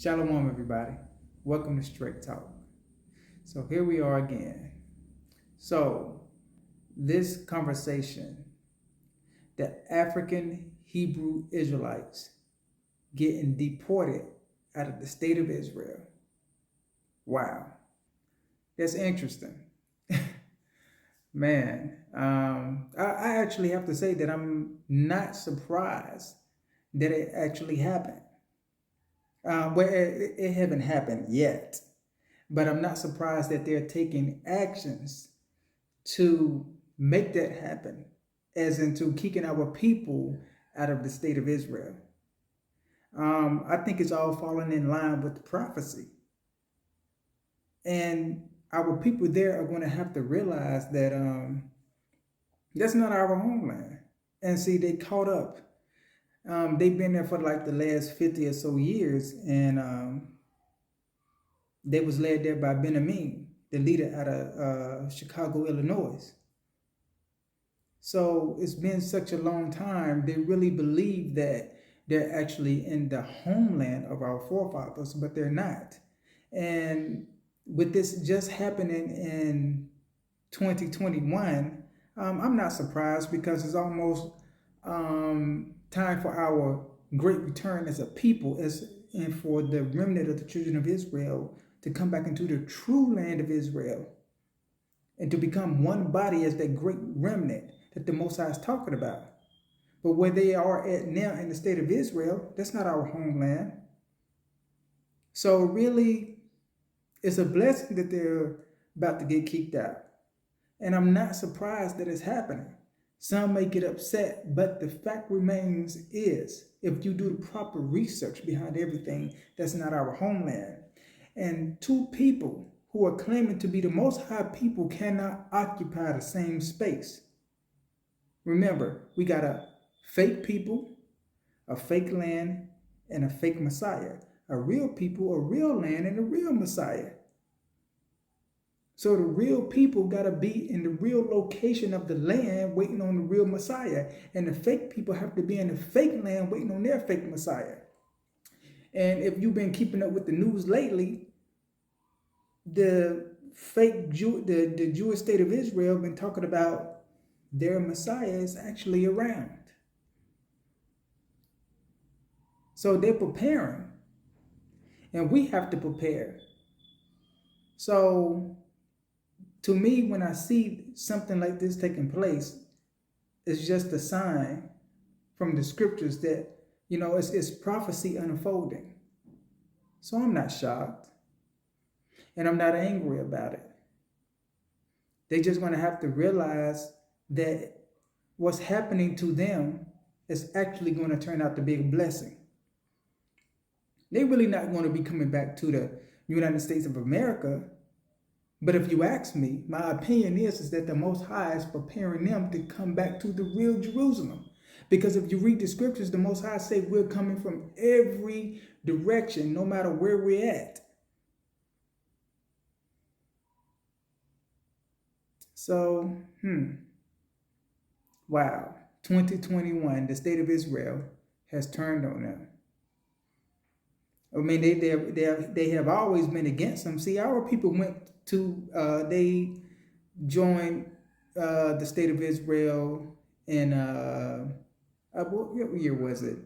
Shalom, everybody. Welcome to Straight Talk. So here we are again. So this conversation, the African Hebrew Israelites getting deported out of the state of Israel. Wow, that's interesting. Man, I actually have to say that I'm not surprised that it actually happened. It haven't happened yet, but I'm not surprised that they're taking actions to make that happen, as into kicking our people out of the state of Israel. I think it's all falling in line with the prophecy. And our people there are going to have to realize that that's not our homeland. And see, they caught up. They've been there for like the last 50 or so years, and they was led there by Ben Ammi, the leader out of Chicago, Illinois. So it's been such a long time, they really believe that they're actually in the homeland of our forefathers, but they're not. And with this just happening in 2021, I'm not surprised, because it's almost time for our great return as a people, and for the remnant of the children of Israel to come back into the true land of Israel and to become one body as that great remnant that the Most High is talking about. But where they are at now in the state of Israel, that's not our homeland. So really, it's a blessing that they're about to get kicked out. And I'm not surprised that it's happening. Some may get upset, but the fact remains is, if you do the proper research behind everything, that's not our homeland. And two people who are claiming to be the Most High people cannot occupy the same space. Remember, we got a fake people, a fake land, and a fake Messiah. A real people, a real land, and a real Messiah. So the real people got to be in the real location of the land waiting on the real Messiah. And the fake people have to be in the fake land waiting on their fake Messiah. And if you've been keeping up with the news lately, the Jewish state of Israel been talking about their Messiah is actually around. So they're preparing. And we have to prepare. So to me, when I see something like this taking place, it's just a sign from the scriptures that, it's prophecy unfolding. So I'm not shocked. And I'm not angry about it. They're just going to have to realize that what's happening to them is actually going to turn out to be a blessing. They're really not going to be coming back to the United States of America. But if you ask me, my opinion is that the Most High is preparing them to come back to the real Jerusalem. Because if you read the scriptures, the Most High say we're coming from every direction, no matter where we're at. So, wow, 2021, the state of Israel has turned on them. I mean, they have always been against them. See, our people they joined the state of Israel in, what year was it?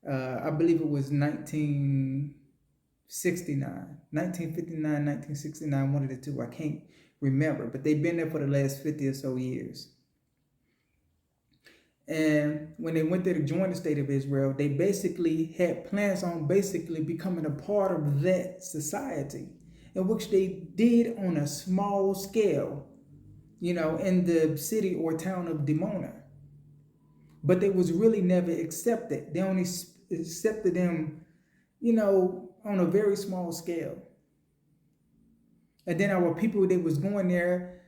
I believe it was 1969, 1959, 1969, one of the two. I can't remember, but they've been there for the last 50 or so years. And when they went there to join the state of Israel, they basically had plans on basically becoming a part of that society, in which they did on a small scale, in the city or town of Dimona. But they was really never accepted. They only accepted them, on a very small scale. And then our people, they was going there,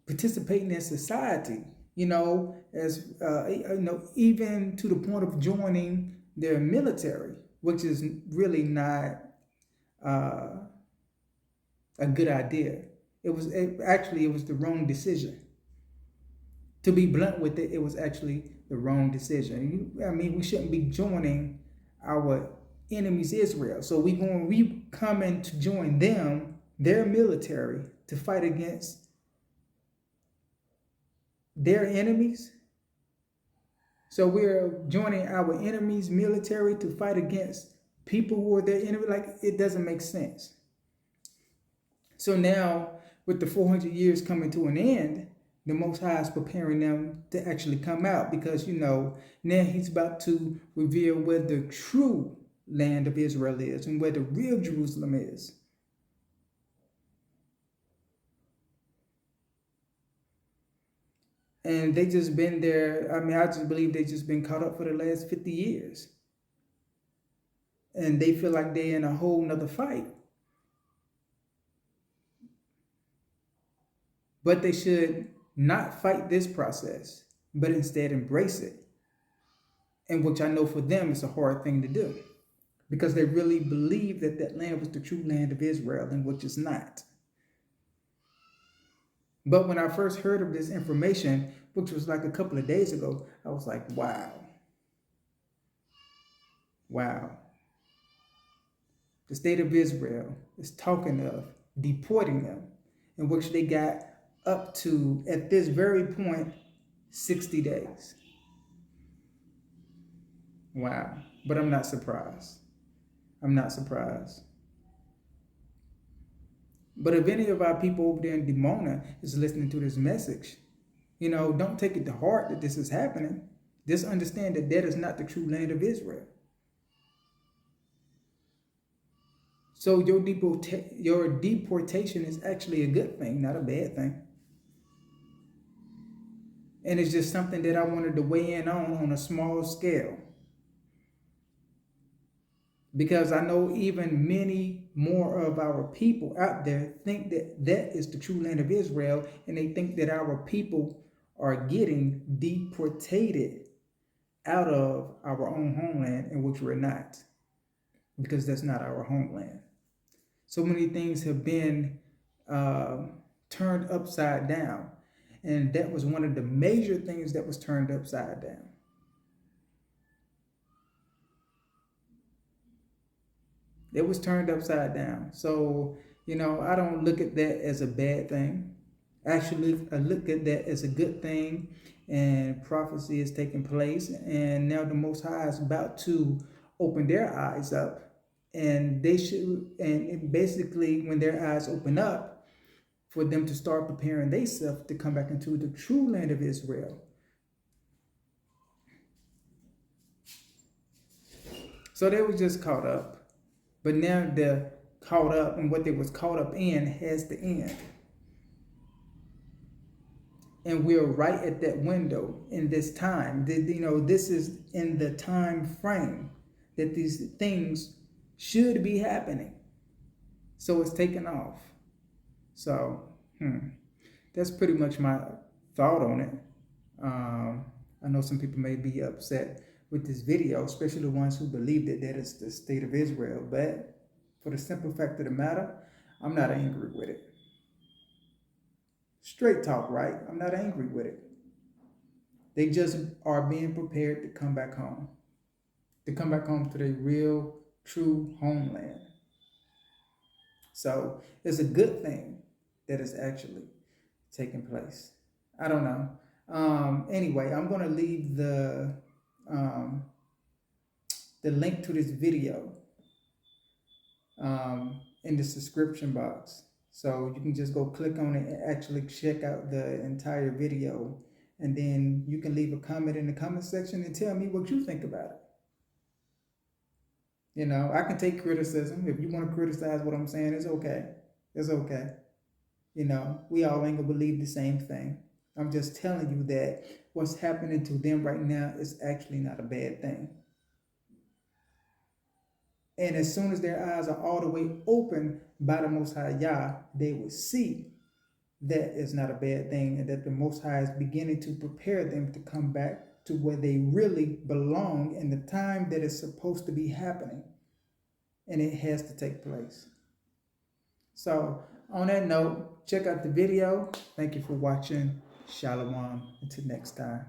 participating in society, as even to the point of joining their military, which is really not a good idea. It was the wrong decision. To be blunt with it, it was actually the wrong decision. We shouldn't be joining our enemies Israel. So we coming to join them, their military, to fight against their enemies. So we're joining our enemies' military to fight against people who are their enemy. Like, it doesn't make sense. So now, with the 400 years coming to an end, the Most High is preparing them to actually come out, because, now he's about to reveal where the true land of Israel is and where the real Jerusalem is. And they just been there. I mean, I just believe they just been caught up for the last 50 years. And they feel like they're in a whole nother fight. But they should not fight this process, but instead embrace it. And which I know for them is a hard thing to do, because they really believe that that land was the true land of Israel, and which is not. But when I first heard of this information, which was like a couple of days ago, I was like, wow. The state of Israel is talking of deporting them, in which they got up to, at this very point, 60 days. Wow. But I'm not surprised. But if any of our people over there in Dimona is listening to this message, don't take it to heart that this is happening. Just understand that that is not the true land of Israel. So your deportation is actually a good thing, not a bad thing. And it's just something that I wanted to weigh in on a small scale. Because I know even many more of our people out there think that that is the true land of Israel, and they think that our people are getting deported out of our own homeland, in which we're not, because that's not our homeland. So many things have been turned upside down, and that was one of the major things that was turned upside down. It was turned upside down. So, I don't look at that as a bad thing. Actually, I look at that as a good thing, and prophecy is taking place. And now the Most High is about to open their eyes up. And they should, and basically, when their eyes open up, for them to start preparing themselves to come back into the true land of Israel. So they were just caught up. But now they're caught up, and what they was caught up in has to end. And we're right at that window in this time. This is in the time frame that these things should be happening. So it's taken off. So, that's pretty much my thought on it. I know some people may be upset with this video, especially the ones who believe that that is the state of Israel. But for the simple fact of the matter, I'm not angry with it. Straight talk, right? I'm not angry with it. They just are being prepared to come back home. To come back home to their real, true homeland. So it's a good thing that is actually taking place. I don't know. Anyway, I'm going to leave the link to this video in the description box. So you can just go click on it and actually check out the entire video. And then you can leave a comment in the comment section and tell me what you think about it. I can take criticism. If you want to criticize what I'm saying, it's okay. It's okay. We all ain't gonna believe the same thing. I'm just telling you that what's happening to them right now is actually not a bad thing. And as soon as their eyes are all the way open by the Most High Yah, they will see that is not a bad thing, and that the Most High is beginning to prepare them to come back to where they really belong in the time that is supposed to be happening. And it has to take place. So on that note, check out the video. Thank you for watching. Shalom. Until next time.